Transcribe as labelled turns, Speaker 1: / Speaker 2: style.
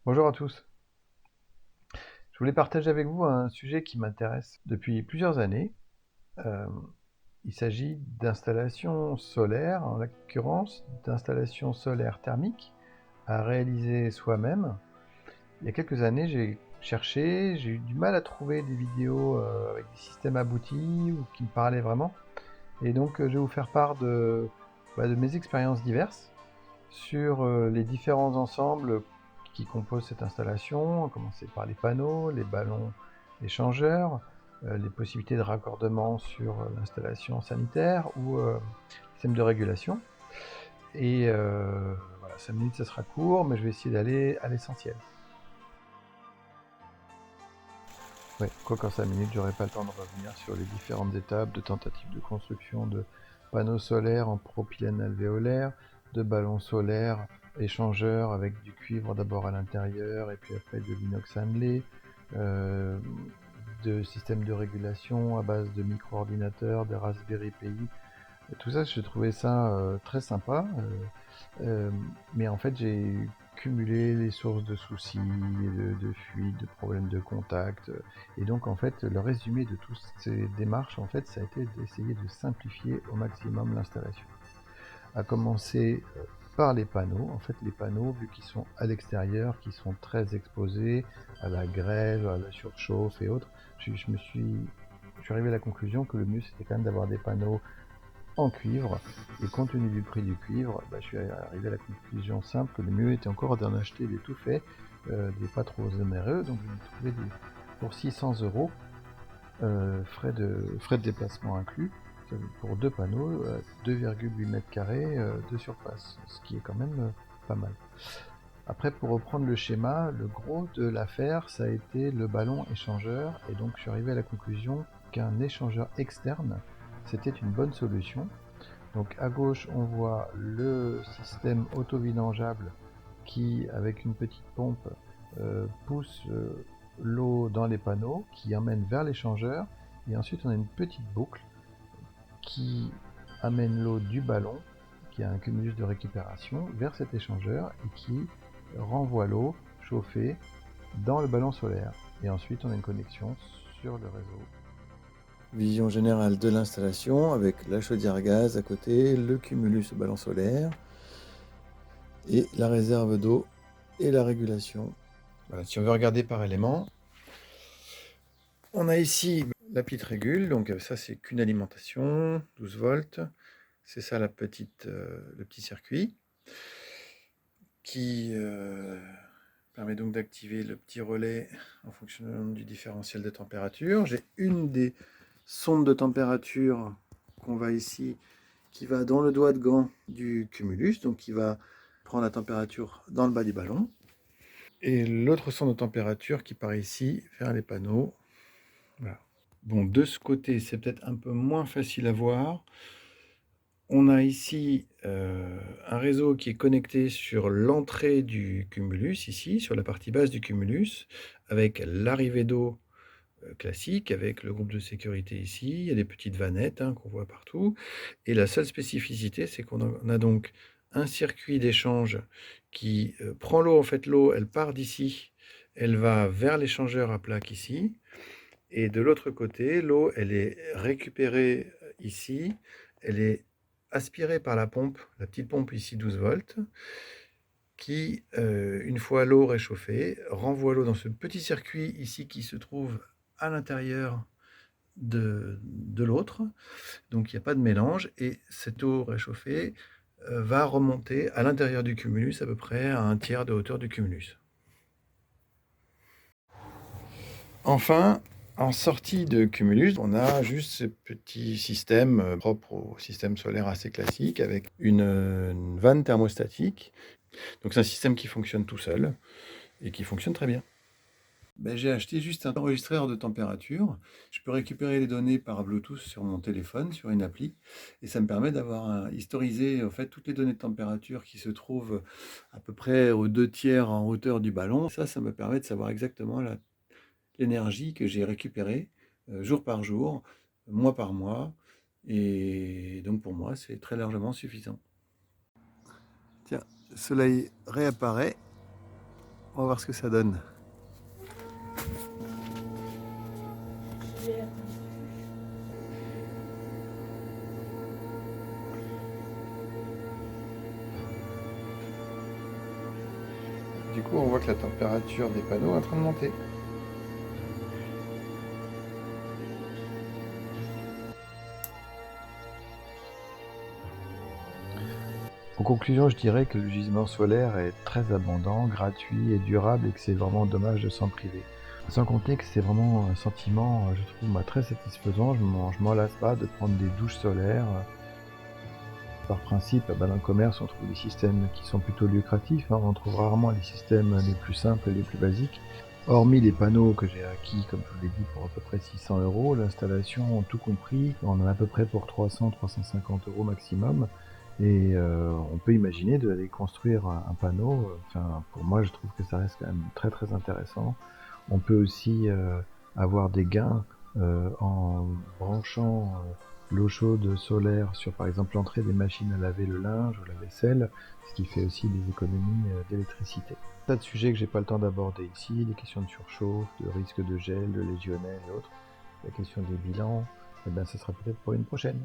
Speaker 1: Bonjour à tous. Je voulais partager avec vous un sujet qui m'intéresse depuis plusieurs années. Euh, il s'agit d'installations solaires, en l'occurrence d'installations solaires thermiques à réaliser soi-même. Il y a quelques années, j'ai cherché, j'ai eu du mal à trouver des vidéos avec des systèmes aboutis ou qui me parlaient vraiment. Et donc, je vais vous faire part de mes expériences diverses sur les différents ensembles qui composent cette installation, à commencer par les panneaux, les ballons échangeurs, les possibilités de raccordement sur l'installation sanitaire ou système de régulation. Et voilà, 5 minutes, ça sera court, mais je vais essayer d'aller à l'essentiel. Ouais, quoi qu'en 5 minutes, j'aurai pas le temps de revenir sur les différentes étapes de tentative de construction de panneaux solaires en propylène alvéolaire, de ballons solaires échangeurs avec du cuivre d'abord à l'intérieur et puis après de l'inox annelé, euh, de systèmes de régulation à base de micro-ordinateurs, de Raspberry Pi. Tout ça, j'ai trouvé ça très sympa. Euh, mais en fait, j'ai cumulé les sources de soucis, de fuites, de problèmes de contact. Et donc, en fait, le résumé de toutes ces démarches, en fait, ça a été d'essayer de simplifier au maximum l'installation. À commencer par les panneaux. En fait, les panneaux, vu qu'ils sont à l'extérieur, qui sont très exposés à la grêle, à la surchauffe et autres, je suis arrivé à la conclusion que le mieux, c'était quand même d'avoir des panneaux en cuivre. Et compte tenu du prix du cuivre, je suis arrivé à la conclusion simple que le mieux était encore d'en acheter des tout faits, des pas trop onéreux. Donc je ai trouvé pour 600 euros, frais de déplacement inclus, pour deux panneaux, 2,8 mètres carrés de surface, ce qui est quand même pas mal. Après, pour reprendre le schéma, le gros de l'affaire, ça a été le ballon échangeur. Et donc je suis arrivé à la conclusion qu'un échangeur externe, c'était une bonne solution. Donc à gauche, on voit le système auto-vidangeable qui, avec une petite pompe, pousse l'eau dans les panneaux, qui emmène vers l'échangeur. Et ensuite, on a une petite boucle qui amène l'eau du ballon, qui a un cumulus de récupération, vers cet échangeur et qui renvoie l'eau chauffée dans le ballon solaire. Et ensuite, on a une connexion sur le réseau.
Speaker 2: Vision générale de l'installation avec la chaudière gaz à côté, le cumulus au ballon solaire et la réserve d'eau et la régulation.
Speaker 1: Voilà, si on veut regarder par élément, on a ici la petite régule, donc ça c'est qu'une alimentation, 12 volts. C'est ça le petit circuit qui permet donc d'activer le petit relais en fonction du différentiel de température. J'ai une des sondes de température qu'on voit ici qui va dans le doigt de gant du cumulus, donc qui va prendre la température dans le bas du ballon. Et l'autre sonde de température qui part ici vers les panneaux. Voilà. Bon, de ce côté, c'est peut-être un peu moins facile à voir. On a ici un réseau qui est connecté sur l'entrée du cumulus, ici, sur la partie basse du cumulus, avec l'arrivée d'eau classique, avec le groupe de sécurité ici. Il y a des petites vannettes qu'on voit partout. Et la seule spécificité, c'est qu'on a donc un circuit d'échange qui prend l'eau. En fait, l'eau, elle part d'ici, elle va vers l'échangeur à plaque ici. Et de l'autre côté, l'eau, elle est récupérée ici, elle est aspirée par la pompe, la petite pompe ici 12 volts, qui, une fois l'eau réchauffée, renvoie l'eau dans ce petit circuit ici qui se trouve à l'intérieur de l'autre. Donc il n'y a pas de mélange et cette eau réchauffée va remonter à l'intérieur du cumulus à peu près à un tiers de hauteur du cumulus. Enfin, en sortie de cumulus, on a juste ce petit système propre au système solaire assez classique avec une vanne thermostatique. Donc c'est un système qui fonctionne tout seul et qui fonctionne très bien. J'ai acheté juste un enregistreur de température. Je peux récupérer les données par Bluetooth sur mon téléphone, sur une appli, et ça me permet d'avoir historisé en fait toutes les données de température qui se trouvent à peu près aux 2 tiers en hauteur du ballon. Ça me permet de savoir exactement l'énergie que j'ai récupérée jour par jour, mois par mois, et donc pour moi c'est très largement suffisant. Tiens, le soleil réapparaît. On va voir ce que ça donne. Du coup, on voit que la température des panneaux est en train de monter. En conclusion, je dirais que le gisement solaire est très abondant, gratuit et durable et que c'est vraiment dommage de s'en priver. Sans compter que c'est vraiment un sentiment, je trouve, très satisfaisant. Je m'en lasse pas de prendre des douches solaires. Par principe, dans le commerce, on trouve des systèmes qui sont plutôt lucratifs. On trouve rarement les systèmes les plus simples et les plus basiques. Hormis les panneaux que j'ai acquis, comme je vous l'ai dit, pour à peu près 600 €, l'installation, tout compris, on en a à peu près pour 300-350 € maximum. Et on peut imaginer d'aller construire un panneau. Pour moi, je trouve que ça reste quand même très très intéressant. On peut aussi avoir des gains en branchant l'eau chaude solaire sur par exemple l'entrée des machines à laver le linge ou la vaisselle, ce qui fait aussi des économies d'électricité. Tas de sujets que j'ai pas le temps d'aborder ici, les questions de surchauffe, de risque de gel, de légionnaires et autres, la question des bilans, ça sera peut-être pour une prochaine.